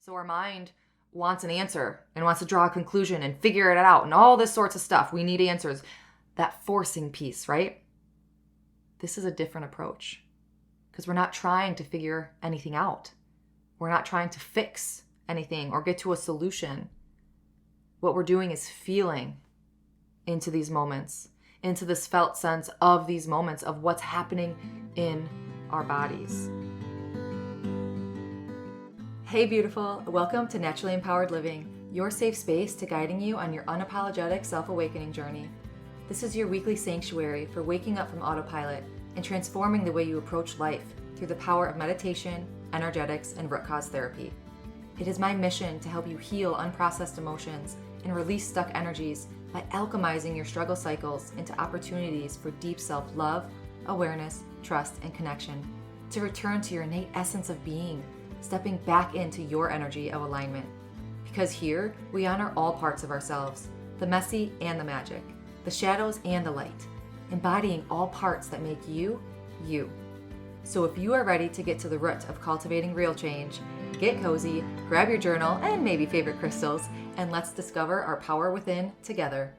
So our mind wants an answer and wants to draw a conclusion and figure it out and all this sorts of stuff. We need answers. That forcing piece, right? This is a different approach because we're not trying to figure anything out. We're not trying to fix anything or get to a solution. What we're doing is feeling into these moments, into this felt sense of these moments of what's happening in our bodies. Hey beautiful, welcome to Naturally Empowered Living, your safe space to guiding you on your unapologetic self-awakening journey. This is your weekly sanctuary for waking up from autopilot and transforming the way you approach life through the power of meditation, energetics, and root cause therapy. It is my mission to help you heal unprocessed emotions and release stuck energies by alchemizing your struggle cycles into opportunities for deep self-love, awareness, trust, and connection, to return to your innate essence of being, stepping back into your energy of alignment. Because here, we honor all parts of ourselves, the messy and the magic, the shadows and the light, embodying all parts that make you, you. So if you are ready to get to the root of cultivating real change, get cozy, grab your journal and maybe favorite crystals, and let's discover our power within together.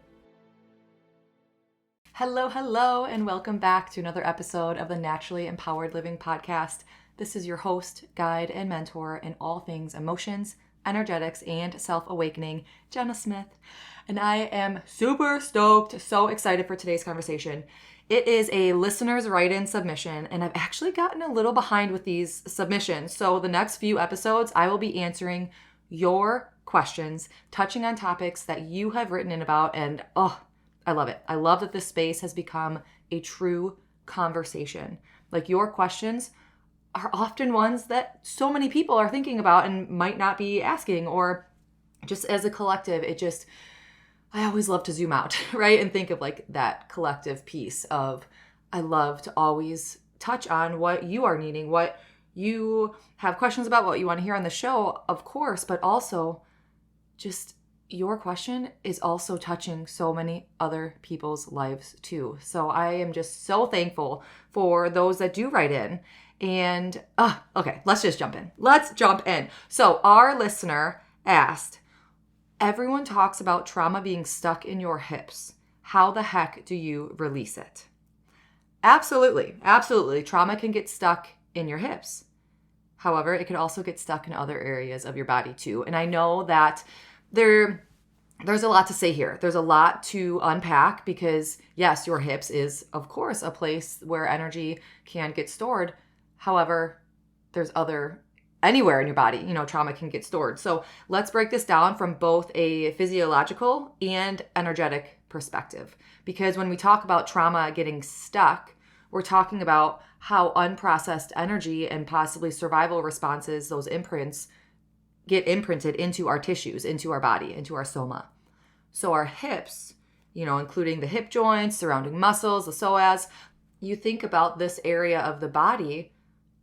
Hello, and welcome back to another episode of the Naturally Empowered Living podcast. This is your host, guide, and mentor in all things emotions, energetics, and self-awakening, Jenna Smith. And I am super stoked, so excited for today's conversation. It is a listener's write-in submission, and I've actually gotten a little behind with these submissions. So the next few episodes, I will be answering your questions, touching on topics that you have written in about, and I love it. I love that this space has become a true conversation. Like, your questions are often ones that so many people are thinking about and might not be asking, or just as a collective, I always love to zoom out, right? And think of like that collective piece of, I love to always touch on what you are needing, what you have questions about, what you want to hear on the show, of course, but also just your question is also touching so many other people's lives too. So I am just so thankful for those that do write in. And, okay, let's just jump in. So our listener asked, everyone talks about trauma being stuck in your hips. How the heck do you release it? Absolutely. Trauma can get stuck in your hips. However, it could also get stuck in other areas of your body too. And I know that there's a lot to say here. There's a lot to unpack because, yes, your hips is, of course, a place where energy can get stored. However, there's anywhere in your body, trauma can get stored. So let's break this down from both a physiological and energetic perspective. Because when we talk about trauma getting stuck, we're talking about how unprocessed energy and possibly survival responses, those imprints, get imprinted into our tissues, into our body, into our soma. So our hips, including the hip joints, surrounding muscles, the psoas, you think about this area of the body,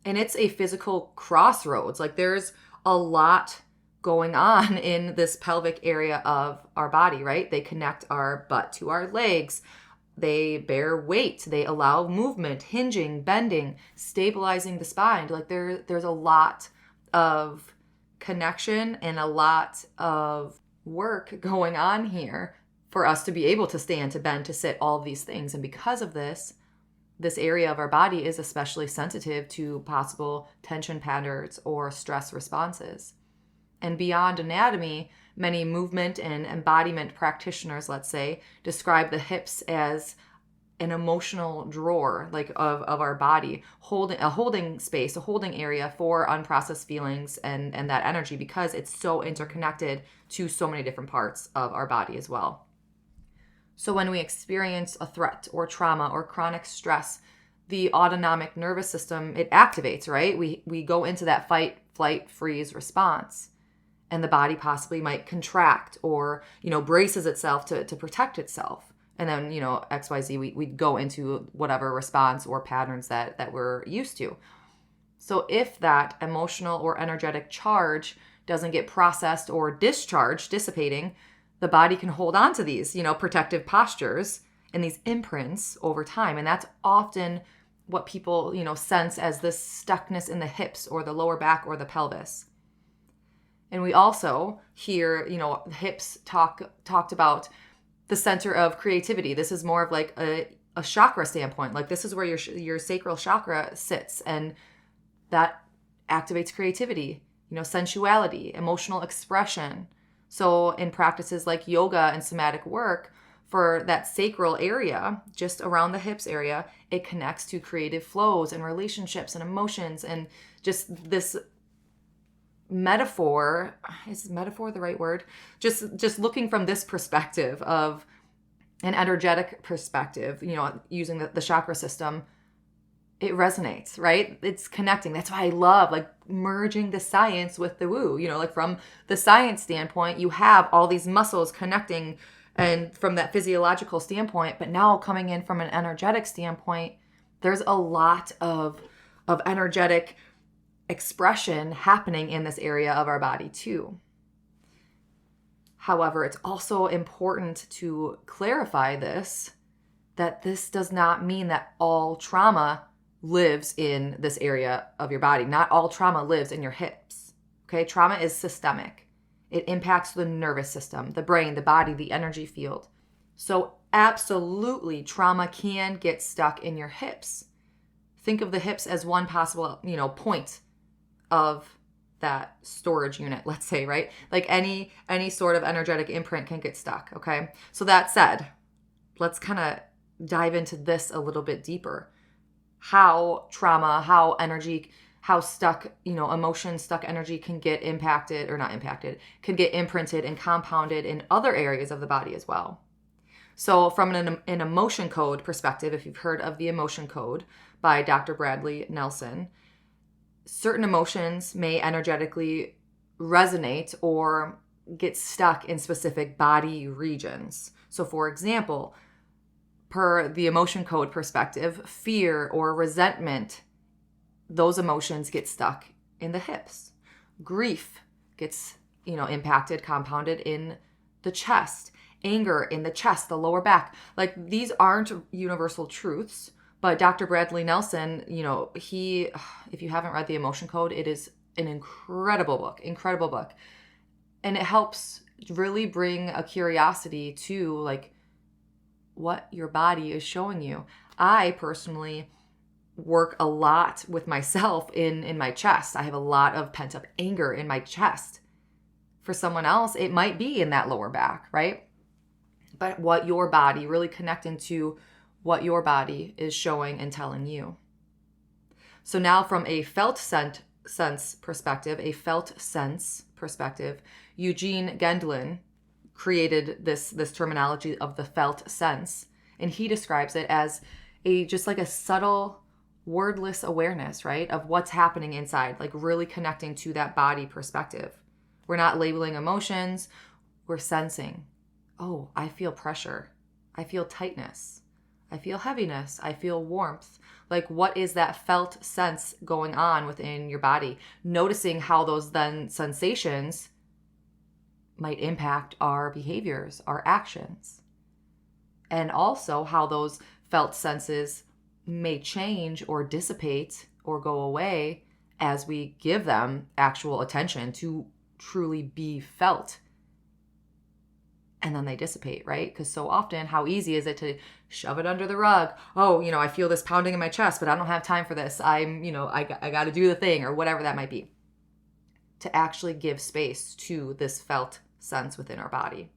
and it's a physical crossroads. Like, there's a lot going on in this pelvic area of our body, right? They connect our butt to our legs. They bear weight. They allow movement, hinging, bending, stabilizing the spine. Like, there's a lot of connection and a lot of work going on here for us to be able to stand, to bend, to sit, all of these things. And because of this area of our body is especially sensitive to possible tension patterns or stress responses. And beyond anatomy, many movement and embodiment practitioners, let's say, describe the hips as an emotional drawer, like of our body, holding space, a holding area for unprocessed feelings and that energy, because it's so interconnected to so many different parts of our body as well. So when we experience a threat or trauma or chronic stress, the autonomic nervous system, it activates, right? We go into that fight, flight, freeze response. And the body possibly might contract or, braces itself to protect itself. And then, XYZ, we go into whatever response or patterns that we're used to. So if that emotional or energetic charge doesn't get processed or dissipating, the body can hold on to these, protective postures and these imprints over time. And that's often what people, sense as this stuckness in the hips or the lower back or the pelvis. And we also hear, hips talked about the center of creativity. This is more of like a chakra standpoint. Like this is where your sacral chakra sits, and that activates creativity, sensuality, emotional expression. So in practices like yoga and somatic work, for that sacral area, just around the hips area, it connects to creative flows and relationships and emotions, and just this metaphor. Is metaphor the right word? Just looking from this perspective of an energetic perspective, using the chakra system, it resonates, right? It's connecting. That's why I love like merging the science with the woo, like from the science standpoint, you have all these muscles connecting and from that physiological standpoint, but now coming in from an energetic standpoint, there's a lot of energetic expression happening in this area of our body too. However, it's also important to clarify that this does not mean that all trauma lives in this area of your body. Not all trauma lives in your hips. Okay? Trauma is systemic. It impacts the nervous system, the brain, the body, the energy field. So absolutely, trauma can get stuck in your hips. Think of the hips as one possible, point of that storage unit, let's say, right? Like any sort of energetic imprint can get stuck, okay? So that said, let's kind of dive into this a little bit deeper. How trauma, how energy, how stuck, emotion, stuck energy can get impacted, or not impacted, can get imprinted and compounded in other areas of the body as well. So from an emotion code perspective, if you've heard of the emotion code by Dr. Bradley Nelson, certain emotions may energetically resonate or get stuck in specific body regions. So for example, per the emotion code perspective, fear or resentment, those emotions get stuck in the hips. Grief gets, impacted, compounded in the chest. Anger in the chest, the lower back. Like these aren't universal truths, but Dr. Bradley Nelson, he, if you haven't read the emotion code, it is an incredible book. And it helps really bring a curiosity to like what your body is showing you. I personally work a lot with myself in my chest. I have a lot of pent up anger in my chest. For someone else, it might be in that lower back, right? But what your body, really connecting to what your body is showing and telling you. So now from a felt sense perspective, Eugene Gendlin created this terminology of the felt sense, and he describes it as just like a subtle wordless awareness, right, of what's happening inside, like really connecting to that body perspective. We're not labeling emotions, we're sensing. Oh, I feel pressure. I feel tightness. I feel heaviness. I feel warmth. Like what is that felt sense going on within your body? Noticing how those then sensations might impact our behaviors, our actions. And also how those felt senses may change or dissipate or go away as we give them actual attention to truly be felt. And then they dissipate, right? Because so often, how easy is it to shove it under the rug? Oh, I feel this pounding in my chest, but I don't have time for this. I got to do the thing, or whatever that might be. To actually give space to this felt sense within our body.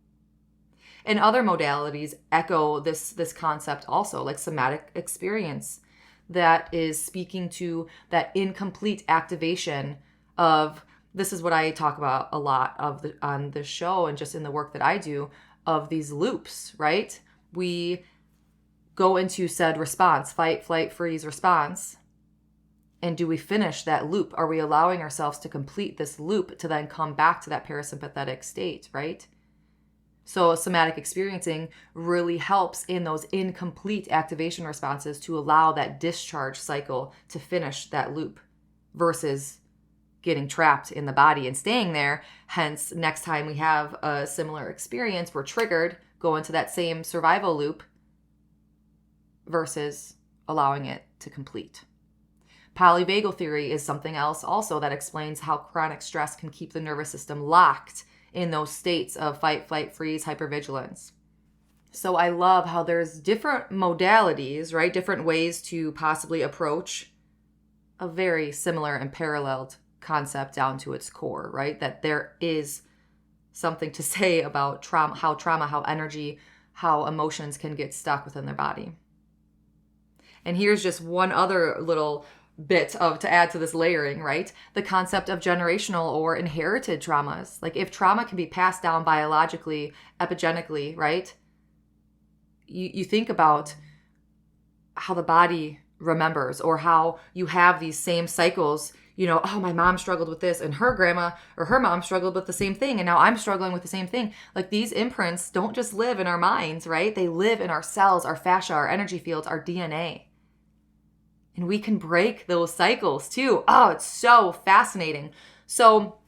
And other modalities echo this concept also, like somatic experience, that is speaking to that incomplete activation of, this is what I talk about a lot on the show and just in the work that I do, of these loops, right? We go into said response, fight, flight, freeze response. And do we finish that loop? Are we allowing ourselves to complete this loop to then come back to that parasympathetic state, right? So somatic experiencing really helps in those incomplete activation responses to allow that discharge cycle to finish that loop versus getting trapped in the body and staying there. Hence, next time we have a similar experience, we're triggered, go into that same survival loop versus allowing it to complete. Polyvagal theory is something else also that explains how chronic stress can keep the nervous system locked in those states of fight, flight, freeze, hypervigilance. So I love how there's different modalities, right? Different ways to possibly approach a very similar and paralleled concept down to its core, right? That there is something to say about trauma, how energy, how emotions can get stuck within their body. And here's just one other little bit to add to this layering, right? The concept of generational or inherited traumas. Like if trauma can be passed down biologically, epigenetically, right? You think about how the body remembers, or how you have these same cycles, oh, my mom struggled with this and her grandma or her mom struggled with the same thing and now I'm struggling with the same thing. Like these imprints don't just live in our minds, right? They live in our cells, our fascia, our energy fields, our DNA. And we can break those cycles too. Oh, it's so fascinating. So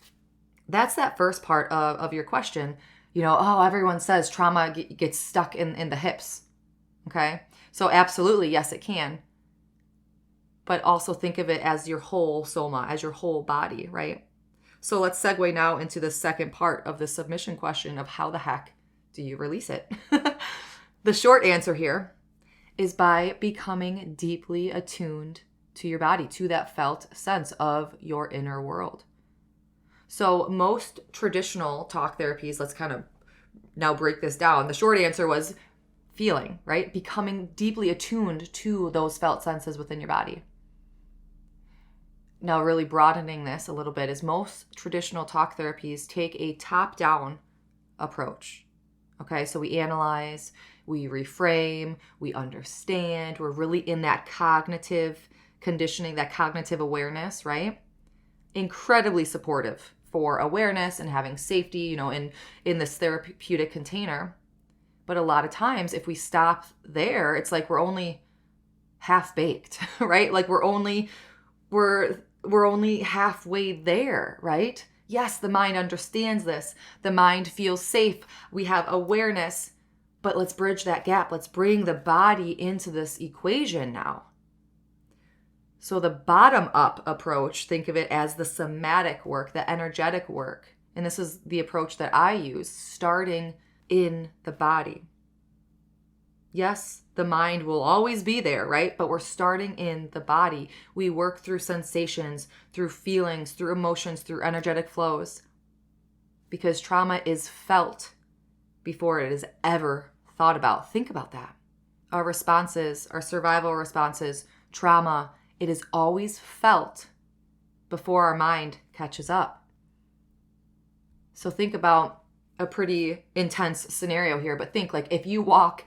that's that first part of your question. Everyone says trauma gets stuck in the hips. Okay. So absolutely, yes, it can. But also think of it as your whole soma, as your whole body, right? So let's segue now into the second part of the submission question of how the heck do you release it? The short answer here is by becoming deeply attuned to your body, to that felt sense of your inner world. So most traditional talk therapies, let's kind of now break this down. The short answer was feeling, right? Becoming deeply attuned to those felt senses within your body. Now, really broadening this a little bit is most traditional talk therapies take a top-down approach. Okay, so we analyze, we reframe, we understand. We're really in that cognitive conditioning, that cognitive awareness, right? Incredibly supportive for awareness and having safety, in this therapeutic container. But a lot of times, if we stop there, it's like we're only half-baked, right? Like we're only halfway there, right? Yes, the mind understands this. The mind feels safe. We have awareness, but let's bridge that gap. Let's bring the body into this equation now. So the bottom-up approach, think of it as the somatic work, the energetic work. And this is the approach that I use, starting in the body. Yes, the mind will always be there, right? But we're starting in the body. We work through sensations, through feelings, through emotions, through energetic flows. Because trauma is felt before it is ever thought about. Think about that. Our responses, our survival responses, trauma, it is always felt before our mind catches up. So think about a pretty intense scenario here, but think like if you walk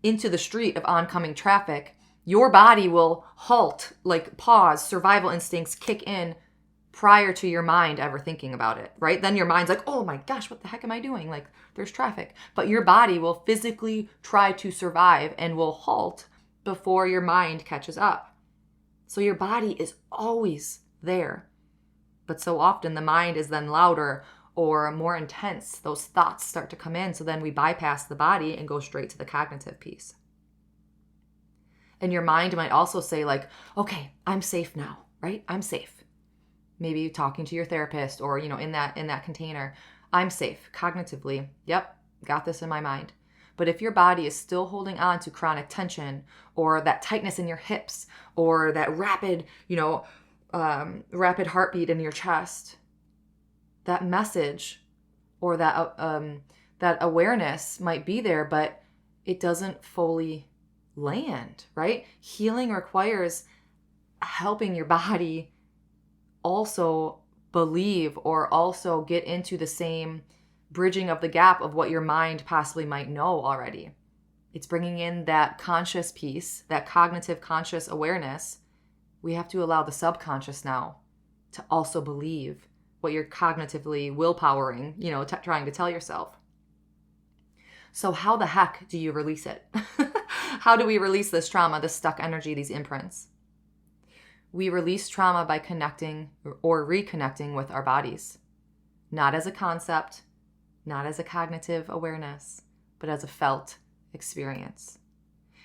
into the street of oncoming traffic, your body will halt, like pause, survival instincts kick in prior to your mind ever thinking about it, right? Then your mind's like, oh my gosh, what the heck am I doing? Like there's traffic. But your body will physically try to survive and will halt before your mind catches up. So your body is always there. But so often the mind is then louder or more intense. Those thoughts start to come in. So then we bypass the body and go straight to the cognitive piece. And your mind might also say like, okay, I'm safe now, right? I'm safe. Maybe talking to your therapist or, in that container, I'm safe cognitively. Yep, got this in my mind. But if your body is still holding on to chronic tension or that tightness in your hips or that rapid heartbeat in your chest, that message or that awareness might be there, but it doesn't fully land, right? Healing requires helping your body also believe or also get into the same bridging of the gap of what your mind possibly might know already. It's bringing in that conscious piece, that cognitive conscious awareness. We have to allow the subconscious now to also believe what you're cognitively willpowering, trying to tell yourself. So how the heck do you release it? How do we release this trauma, this stuck energy, these imprints? We release trauma by connecting or reconnecting with our bodies, not as a concept, not as a cognitive awareness, but as a felt experience.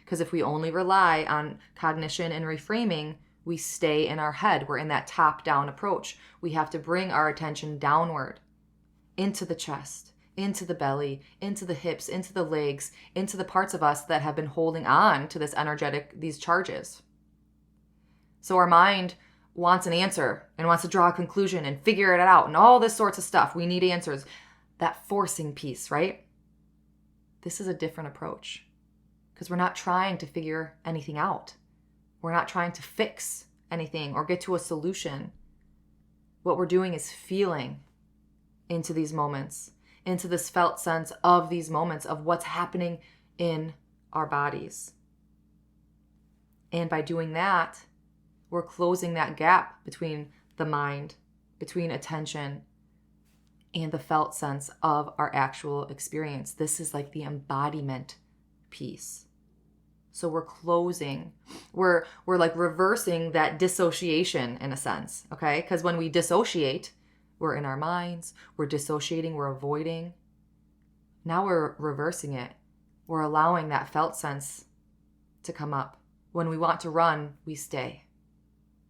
Because if we only rely on cognition and reframing, we stay in our head. We're in that top-down approach. We have to bring our attention downward into the chest, into the belly, into the hips, into the legs, into the parts of us that have been holding on to these charges. So our mind wants an answer and wants to draw a conclusion and figure it out and all this sorts of stuff. We need answers. That forcing piece, right? This is a different approach because we're not trying to figure anything out. We're not trying to fix anything or get to a solution. What we're doing is feeling into these moments, into this felt sense of these moments of what's happening in our bodies. And by doing that, we're closing that gap between the mind, between attention, and the felt sense of our actual experience. This is like the embodiment piece. So we're closing, we're like reversing that dissociation in a sense, okay? Because when we dissociate, we're in our minds, we're dissociating, we're avoiding. Now we're reversing it. We're allowing that felt sense to come up. When we want to run, we stay,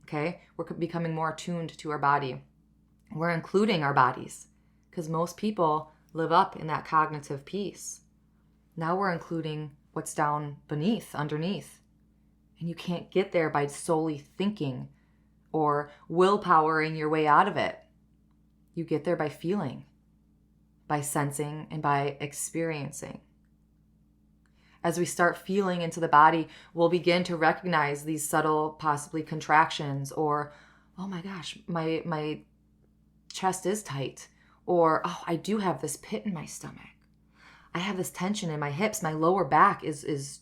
okay? We're becoming more attuned to our body. We're including our bodies because most people live up in that cognitive piece. Now we're including what's down underneath. And you can't get there by solely thinking or willpowering your way out of it. You get there by feeling, by sensing, and by experiencing. As we start feeling into the body, we'll begin to recognize these subtle, possibly contractions, or, oh my gosh, my chest is tight, or, oh, I do have this pit in my stomach. I have this tension in my hips. My lower back is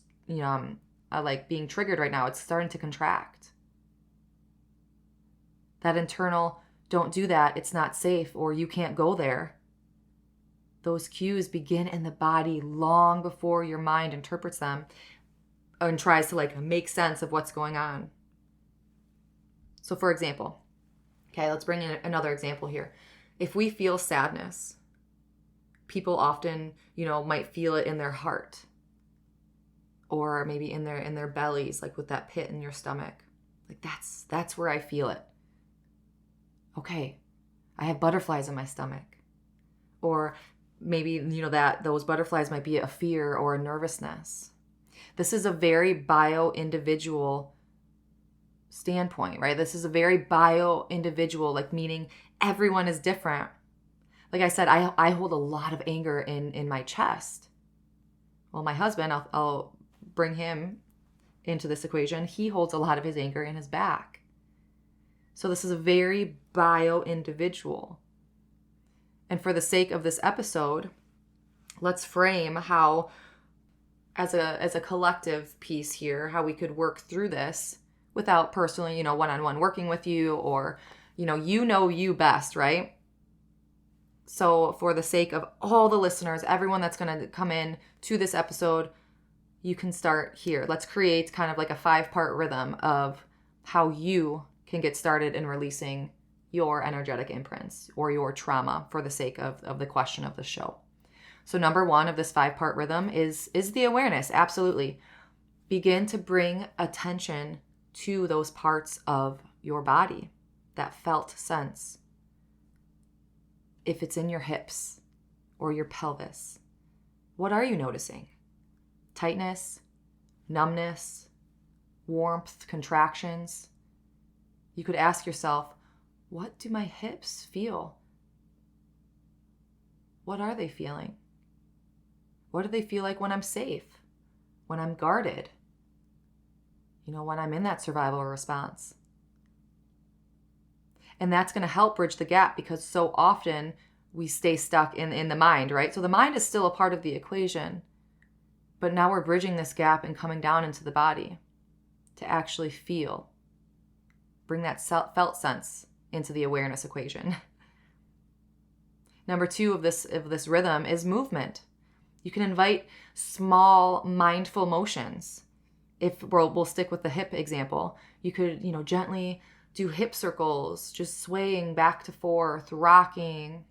like being triggered right now. It's starting to contract. That internal, don't do that, it's not safe, or you can't go there. Those cues begin in the body long before your mind interprets them and tries to make sense of what's going on. So for example, okay, let's bring in another example here. If we feel sadness, people often, might feel it in their heart or maybe in their bellies, like with that pit in your stomach. Like that's where I feel it. Okay, I have butterflies in my stomach. Or maybe, that those butterflies might be a fear or a nervousness. This is a very bio-individual standpoint, right? This is a very bio-individual, meaning everyone is different. Like I said, I hold a lot of anger in my chest. Well, my husband, I'll bring him into this equation. He holds a lot of his anger in his back. So this is a very bio-individual. And for the sake of this episode, let's frame how, as a collective piece here, how we could work through this without personally, one-on-one working with you, or, you best, right? So for the sake of all the listeners, everyone that's going to come in to this episode, you can start here. Let's create kind of like a 5-part rhythm of how you can get started in releasing your energetic imprints or your trauma for the sake of the question of the show. So number 1 of this 5-part rhythm is the awareness. Absolutely. Begin to bring attention to those parts of your body, that felt sense. If it's in your hips or your pelvis, what are you noticing? Tightness, numbness, warmth, contractions. You could ask yourself, what do my hips feel? What are they feeling? What do they feel like when I'm safe? When I'm guarded? When I'm in that survival response? And that's going to help bridge the gap, because so often we stay stuck in the mind, right? So the mind is still a part of the equation, but now we're bridging this gap and coming down into the body to actually feel. Bring that felt sense into the awareness equation. Number 2 of this rhythm is movement. You can invite small mindful motions. If we'll stick with the hip example, you could, gently do hip circles, just swaying back to forth, rocking.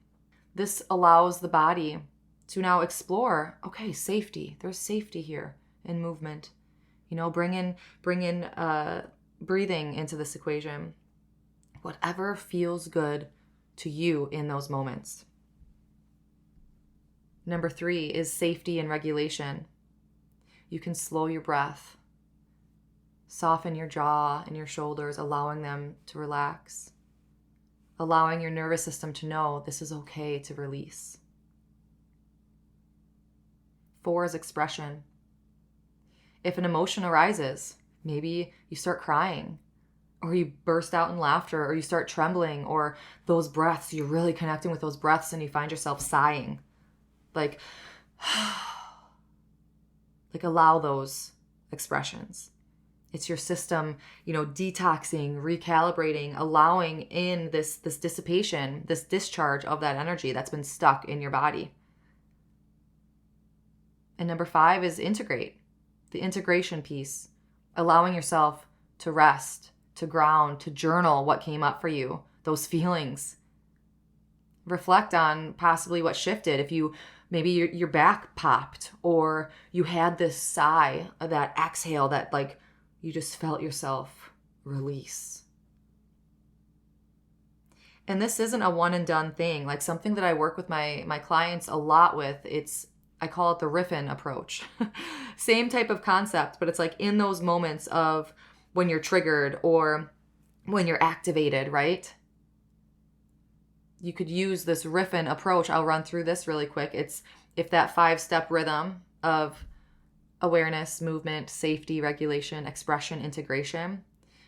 This allows the body to now explore, okay, safety. There's safety here in movement. Bring in breathing into this equation. Whatever feels good to you in those moments. Number 3 is safety and regulation. You can slow your breath, soften your jaw and your shoulders, allowing them to relax, allowing your nervous system to know this is okay to release. 4 is expression. If an emotion arises, maybe you start crying, or you burst out in laughter, or you start trembling, or those breaths, you're really connecting with those breaths and you find yourself sighing. Like allow those expressions. It's your system, detoxing, recalibrating, allowing in this dissipation, this discharge of that energy that's been stuck in your body. And number 5 is integrate, the integration piece, allowing yourself to rest, to ground, to journal what came up for you, those feelings. Reflect on possibly what shifted. If maybe your back popped, or you had this sigh, that exhale that you just felt yourself release. And this isn't a one and done thing. Something that I work with my clients a lot with, I call it the riffin approach. Same type of concept, but it's in those moments of when you're triggered or when you're activated, right? You could use this riffin approach. I'll run through this really quick. It's if that 5-step rhythm of awareness, movement, safety, regulation, expression, integration.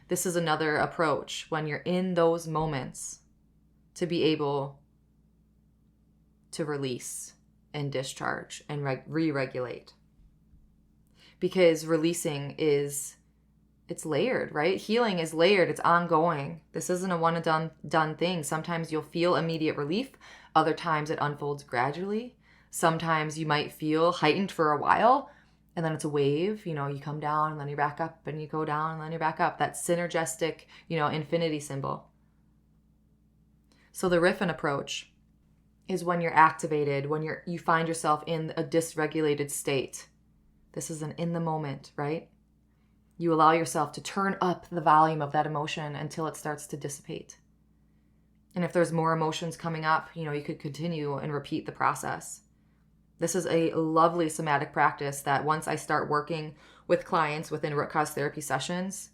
This is another approach when you're in those moments to be able to release and discharge and re-regulate. Because releasing it's layered, right? Healing is layered. It's ongoing. This isn't a one and done thing. Sometimes you'll feel immediate relief. Other times it unfolds gradually. Sometimes you might feel heightened for a while, and then it's a wave. You come down and then you're back up, and you go down and then you're back up. That synergistic, infinity symbol. So the riffin approach is when you're activated, when you find yourself in a dysregulated state. This is an in the moment, right? You allow yourself to turn up the volume of that emotion until it starts to dissipate. And if there's more emotions coming up, you could continue and repeat the process. This is a lovely somatic practice that once I start working with clients within root cause therapy sessions,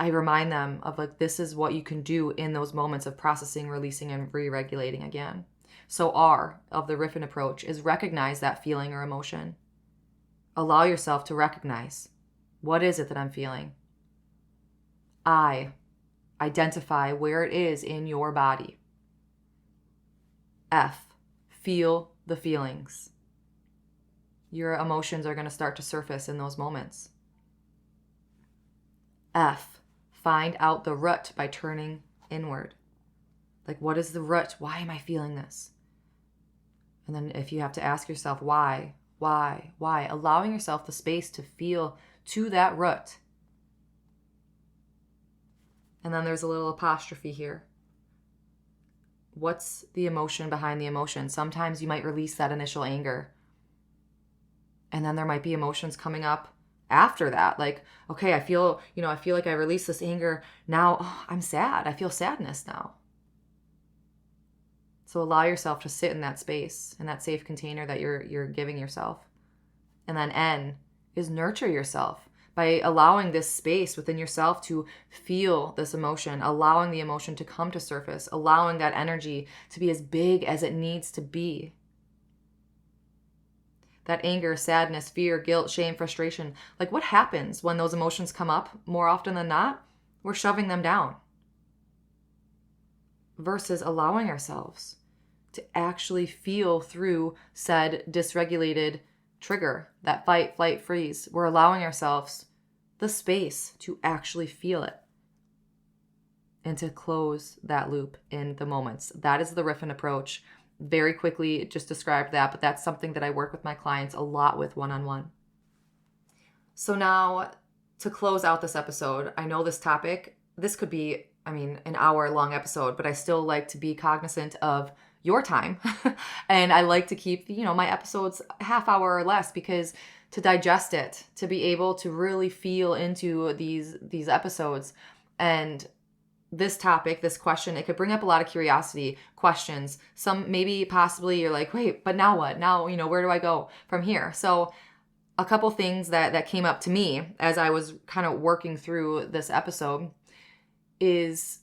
I remind them of this is what you can do in those moments of processing, releasing, and re-regulating again. So R of the riffin approach is recognize that feeling or emotion. Allow yourself to recognize, what is it that I'm feeling? I identify where it is in your body. F, feel the feelings. Your emotions are going to start to surface in those moments. F, find out the root by turning inward. What is the root? Why am I feeling this? And then if you have to ask yourself why, allowing yourself the space to feel to that root. And then there's a little apostrophe here. What's the emotion behind the emotion? Sometimes you might release that initial anger. And then there might be emotions coming up after that. Okay, I feel like I released this anger. Now I'm sad. I feel sadness now. So allow yourself to sit in that space, in that safe container that you're giving yourself. And then N is nurture yourself by allowing this space within yourself to feel this emotion, allowing the emotion to come to surface, allowing that energy to be as big as it needs to be. That anger, sadness, fear, guilt, shame, frustration, what happens when those emotions come up? More often than not, we're shoving them down. Versus allowing ourselves to actually feel through said dysregulated trigger, that fight, flight, freeze. We're allowing ourselves the space to actually feel it and to close that loop in the moments. That is the riffin approach. Very quickly just described that, but that's something that I work with my clients a lot with one-on-one. So now to close out this episode, I know this topic, this could be, an hour-long episode, but I still like to be cognizant of your time. And I like to keep, my episodes half hour or less, because to digest it, to be able to really feel into these episodes. And this topic, this question, it could bring up a lot of curiosity, questions. Some maybe possibly you're like, wait, but now what? Now, where do I go from here? So a couple things that came up to me as I was kind of working through this episode is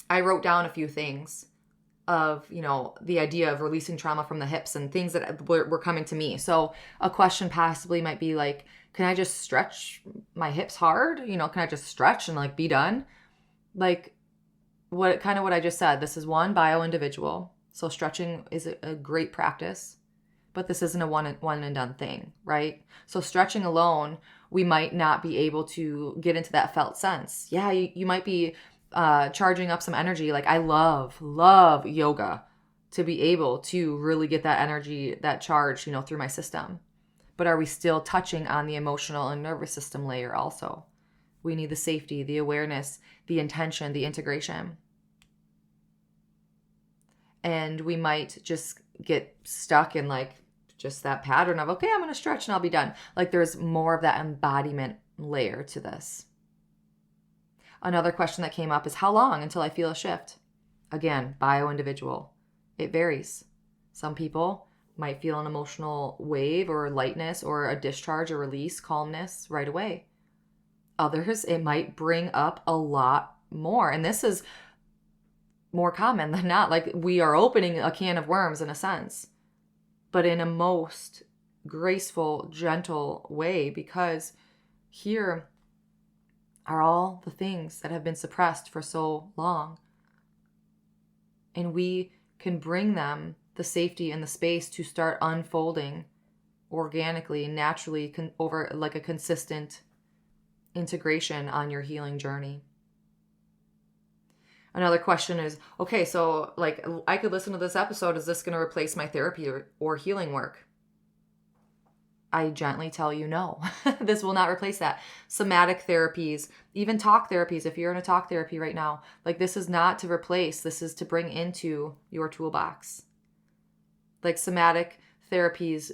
I wrote down a few things of, the idea of releasing trauma from the hips and things that were coming to me. So a question possibly might be like, can I just stretch my hips hard? Can I just stretch and like be done? Like what I just said, this is one bio individual. So stretching is a great practice, but this isn't a one and done thing, right? So stretching alone, we might not be able to get into that felt sense. Yeah, you might be charging up some energy. Like I love yoga to be able to really get that energy, that charge, through my system. But are we still touching on the emotional and nervous system layer also? We need the safety, the awareness, the intention, the integration. And we might just get stuck in like just that pattern of, okay, I'm going to stretch and I'll be done. Like there's more of that embodiment layer to this. Another question that came up is how long until I feel a shift? Again, bio individual. It varies. Some people might feel an emotional wave or lightness or a discharge or release, calmness right away. Others, it might bring up a lot more. And this is more common than not. Like we are opening a can of worms in a sense, but in a most graceful, gentle way, because here are all the things that have been suppressed for so long. And we can bring them the safety and the space to start unfolding organically, naturally, over like a consistent integration on your healing journey. Another question is, okay, so like I could listen to this episode. Is this going to replace my therapy or healing work? I gently tell you no. This will not replace that. Somatic therapies, even talk therapies, if you're in a talk therapy right now, like this is not to replace, this is to bring into your toolbox. Like somatic therapies,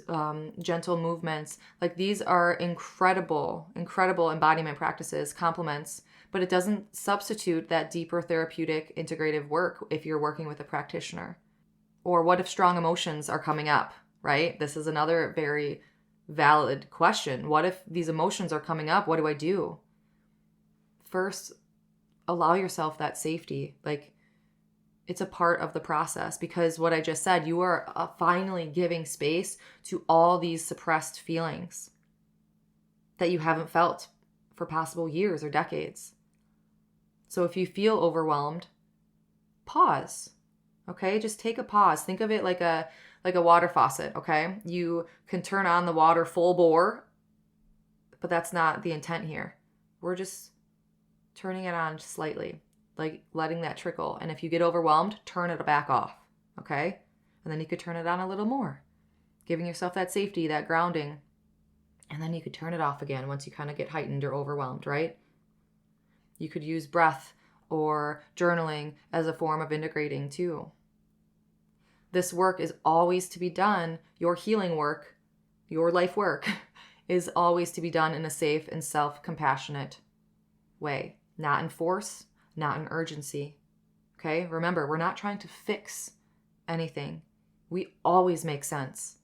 gentle movements, like these are incredible embodiment practices, complements, but it doesn't substitute that deeper therapeutic integrative work if you're working with a practitioner. Or what if strong emotions are coming up, right? This is another very valid question. What if these emotions are coming up? What do I do? First, allow yourself that safety. Like it's a part of the process, because what I just said, you are finally giving space to all these suppressed feelings that you haven't felt for possible years or decades. So if you feel overwhelmed, pause. Okay? Just take a pause. Think of it like a water faucet, okay? You can turn on the water full bore, but that's not the intent here. We're just turning it on slightly, like letting that trickle. And if you get overwhelmed, turn it back off, okay? And then you could turn it on a little more, giving yourself that safety, that grounding. And then you could turn it off again once you kind of get heightened or overwhelmed, right? You could use breath or journaling as a form of integrating too. This work is always to be done. Your healing work, your life work is always to be done in a safe and self-compassionate way. Not in force, not in urgency. Okay? Remember, we're not trying to fix anything. We always make sense.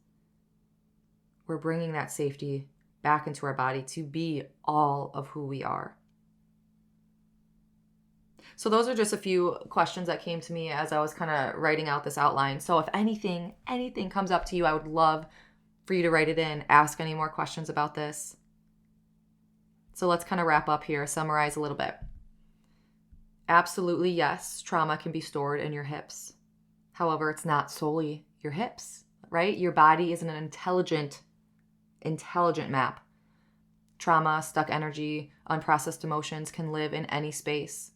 We're bringing that safety back into our body to be all of who we are. So those are just a few questions that came to me as I was kind of writing out this outline. So if anything comes up to you, I would love for you to write it in, ask any more questions about this. So let's kind of wrap up here, summarize a little bit. Absolutely, yes, trauma can be stored in your hips. However, it's not solely your hips, right? Your body is an intelligent map. Trauma, stuck energy, unprocessed emotions can live in any space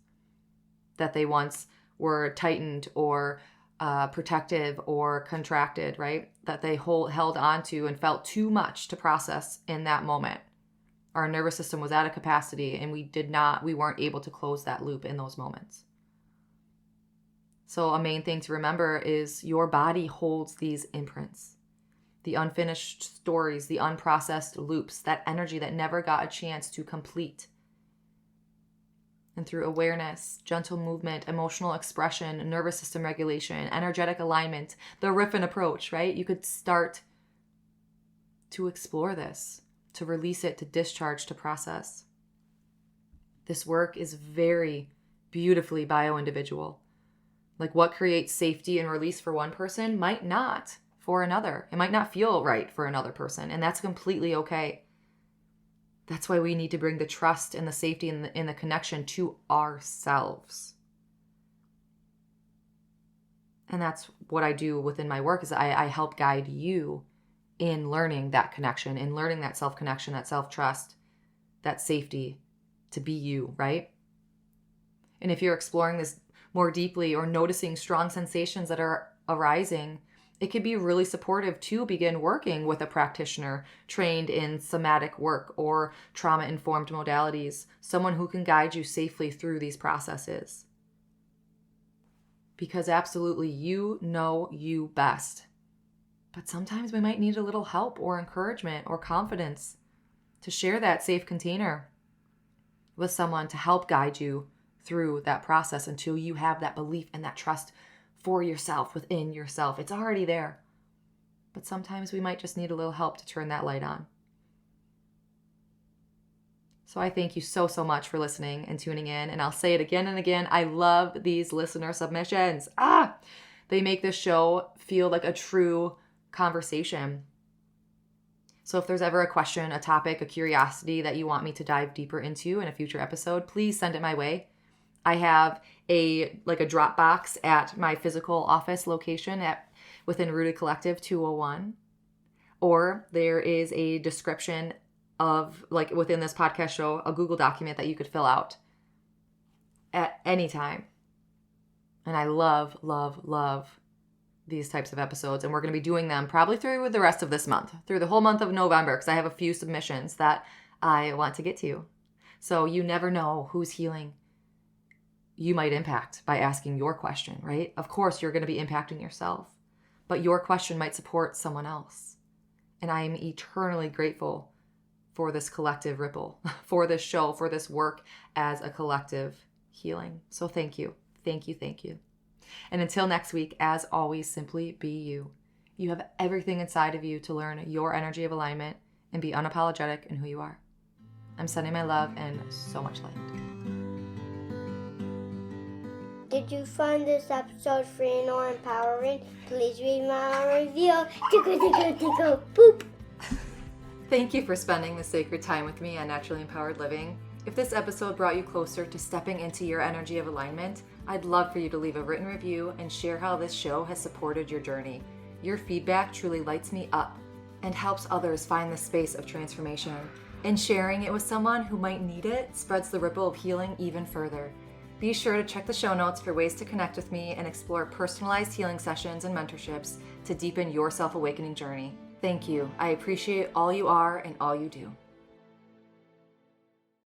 that they once were tightened or protective or contracted, right? That they held onto and felt too much to process in that moment. Our nervous system was at a capacity and we weren't able to close that loop in those moments. So a main thing to remember is your body holds these imprints. the unfinished stories, the unprocessed loops, that energy that never got a chance to complete. And through awareness, gentle movement, emotional expression, nervous system regulation, energetic alignment, the Riffin approach, right? You could start to explore this, to release it, to discharge, to process. This work is very beautifully bio-individual. Like what creates safety and release for one person might not for another. It might not feel right for another person, and that's completely okay. That's why we need to bring the trust and the safety and the connection to ourselves. And that's what I do within my work, is I help guide you in learning that connection, in learning that self-connection, that self-trust, that safety to be you, right? And if you're exploring this more deeply or noticing strong sensations that are arising, it could be really supportive to begin working with a practitioner trained in somatic work or trauma-informed modalities, someone who can guide you safely through these processes. Because absolutely, you know you best. But sometimes we might need a little help or encouragement or confidence to share that safe container with someone to help guide you through that process until you have that belief and that trust for yourself, within yourself. It's already there. But sometimes we might just need a little help to turn that light on. So I thank you so, so much for listening and tuning in. And I'll say it again and again. I love these listener submissions. They make this show feel like a true conversation. So if there's ever a question, a topic, a curiosity that you want me to dive deeper into in a future episode, please send it my way. I have a Dropbox at my physical office location within Rooted Collective 201. Or there is a description of, within this podcast show, a Google document that you could fill out at any time. And I love, love, love these types of episodes. And we're going to be doing them probably through the rest of this month, through the whole month of November, because I have a few submissions that I want to get to. So you never know who's healing you might impact by asking your question, right? Of course, you're going to be impacting yourself, but your question might support someone else. And I am eternally grateful for this collective ripple, for this show, for this work as a collective healing. So thank you. Thank you. Thank you. And until next week, as always, simply be you. You have everything inside of you to learn your energy of alignment and be unapologetic in who you are. I'm sending my love and so much light. Did you find this episode free or empowering? Please read my review. Tickle, boop. Thank you for spending this sacred time with me on Naturally Empowered Living. If this episode brought you closer to stepping into your energy of alignment, I'd love for you to leave a written review and share how this show has supported your journey. Your feedback truly lights me up and helps others find the space of transformation. And sharing it with someone who might need it spreads the ripple of healing even further. Be sure to check the show notes for ways to connect with me and explore personalized healing sessions and mentorships to deepen your self-awakening journey. Thank you. I appreciate all you are and all you do.